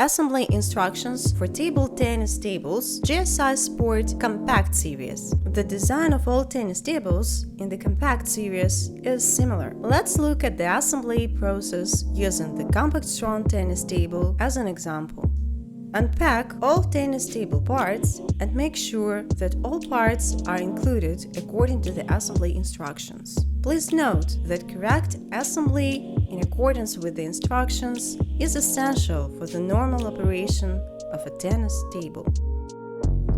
Assembly instructions for table tennis tables Gsi-sport compact series. The design of all tennis tables in the compact series is similar. Let's look at the assembly process using the compact strong tennis table as an example. Unpack all tennis table parts and make sure that all parts are included according to the assembly instructions. Please note that correct assembly in accordance with the instructions is essential for the normal operation of a tennis table.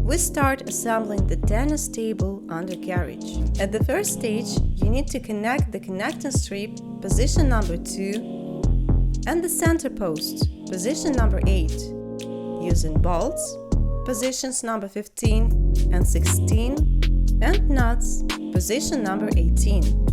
We start assembling the tennis table undercarriage. At the first stage, you need to connect the connecting strip, position number 2, and the center post, position number 8, using bolts, positions number 15 and 16, and nuts, position number 18.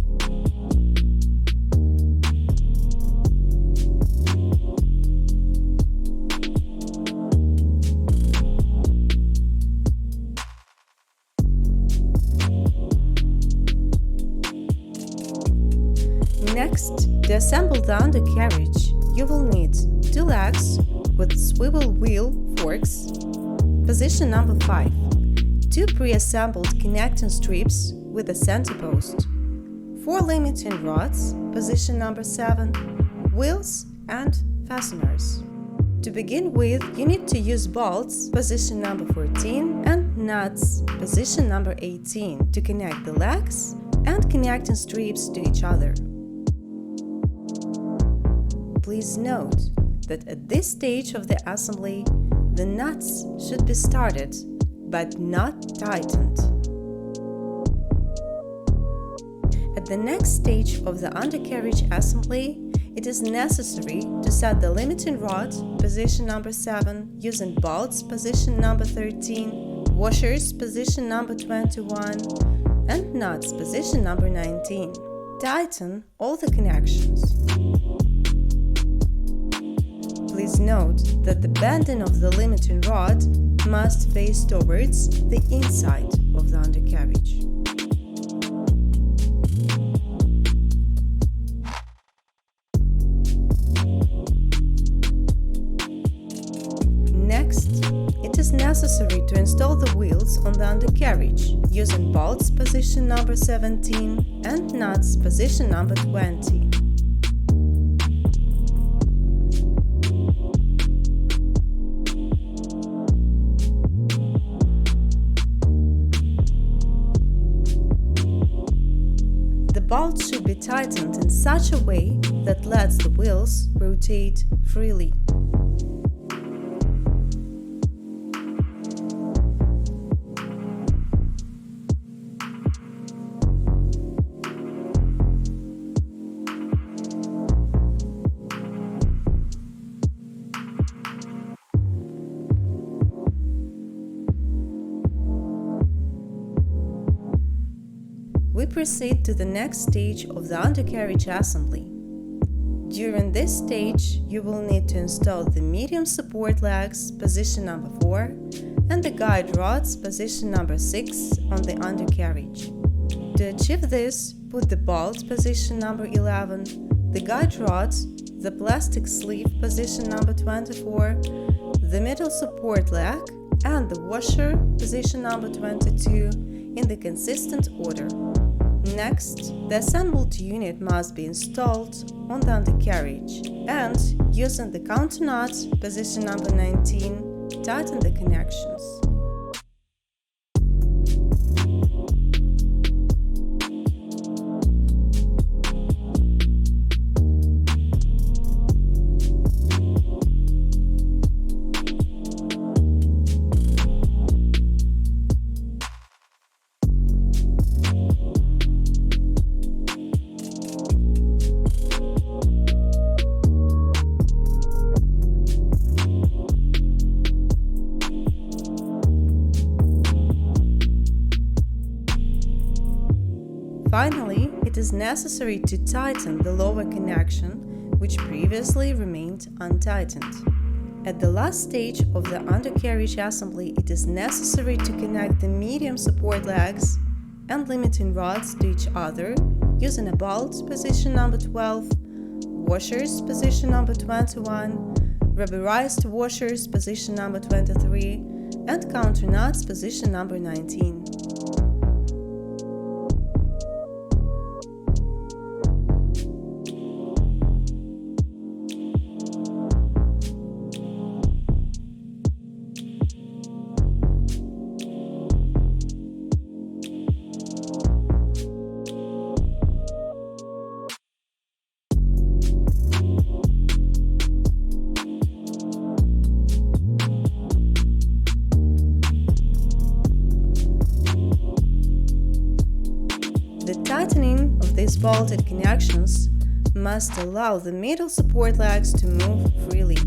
Next, to assemble the undercarriage, you will need 2 legs with swivel wheel forks, position number 5, 2 pre-assembled connecting strips with a center post, 4 limiting rods, position number 7, wheels and fasteners. To begin with, you need to use bolts, position number 14, and nuts, position number 18, to connect the legs and connecting strips to each other. Please note that at this stage of the assembly, the nuts should be started but not tightened. At the next stage of the undercarriage assembly, it is necessary to set the limiting rod, position number 7, using bolts, position number 13, washers, position number 21, and nuts, position number 19. Tighten all the connections. Please note that the bending of the limiting rod must face towards the inside of the undercarriage. Next, it is necessary to install the wheels on the undercarriage using bolts, position number 17, and nuts, position number 20. The bolts should be tightened in such a way that lets the wheels rotate freely. We proceed to the next stage of the undercarriage assembly. During this stage, you will need to install the medium support legs, position number 4, and the guide rods, position number 6, on the undercarriage. To achieve this, put the bolt, position number 11, the guide rods, the plastic sleeve, position number 24, the middle support leg, and the washer, position number 22, in the consistent order. Next, the assembled unit must be installed on the undercarriage and, using the counter nut, position number 19, tighten the connections. Finally, it is necessary to tighten the lower connection, which previously remained untightened. At the last stage of the undercarriage assembly, it is necessary to connect the medium support legs and limiting rods to each other using a bolt, position number 12, washers, position number 21, rubberized washers, position number 23, and counter nuts, position number 19. The tightening of these bolted connections must allow the middle support legs to move freely.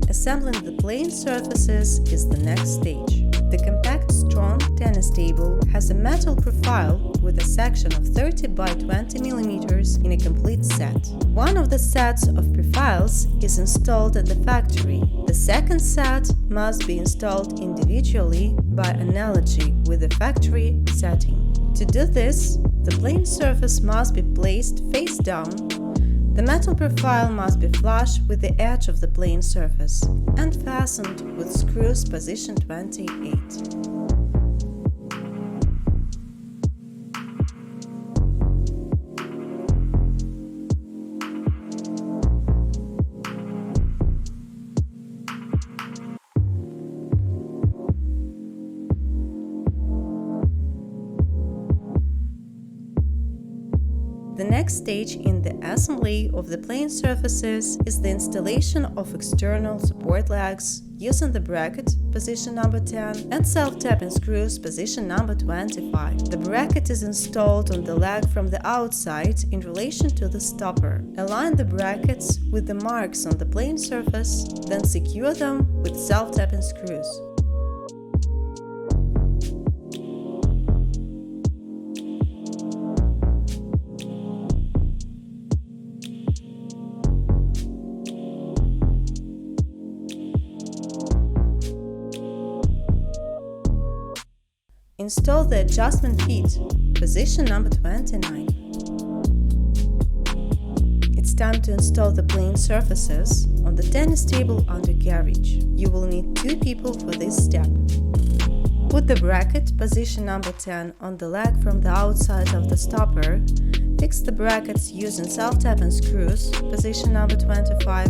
Assembling the plane surfaces is the next stage. The compact, strong tennis table has a metal profile with a section of 30 by 20 mm in a complete set. One of the sets of profiles is installed at the factory. The second set must be installed individually by analogy with the factory setting. To do this, the plane surface must be placed face down. The metal profile must be flush with the edge of the plane surface and fastened with screws position 28. The next stage in the assembly of the plane surfaces is the installation of external support legs using the bracket, position number 10, and self-tapping screws, position number 25. The bracket is installed on the leg from the outside in relation to the stopper. Align the brackets with the marks on the plane surface, then secure them with self-tapping screws. Install the adjustment feet, position number 29. It's time to install the plane surfaces on the tennis table undercarriage. You will need 2 people for this step. Put the bracket, position number 10, on the leg from the outside of the stopper. Fix the brackets using self-tapping screws, position number 25,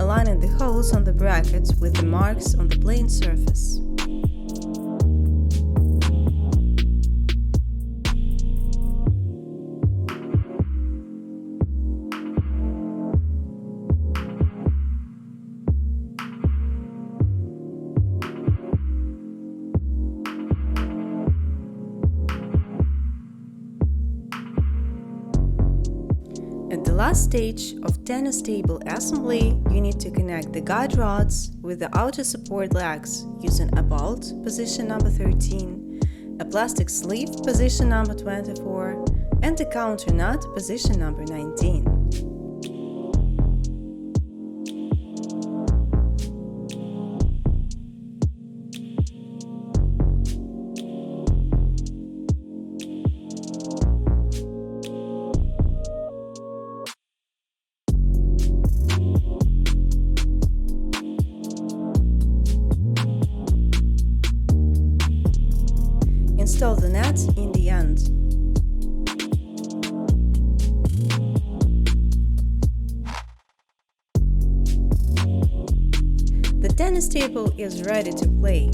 aligning the holes on the brackets with the marks on the plane surface. At the last stage of tennis table assembly, you need to connect the guide rods with the outer support legs using a bolt, position number 13, a plastic sleeve, position number 24, and a counter nut, position number 19. Install the net in the end. The tennis table is ready to play.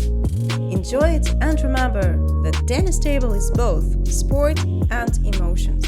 Enjoy it and remember that tennis table is both sport and emotions.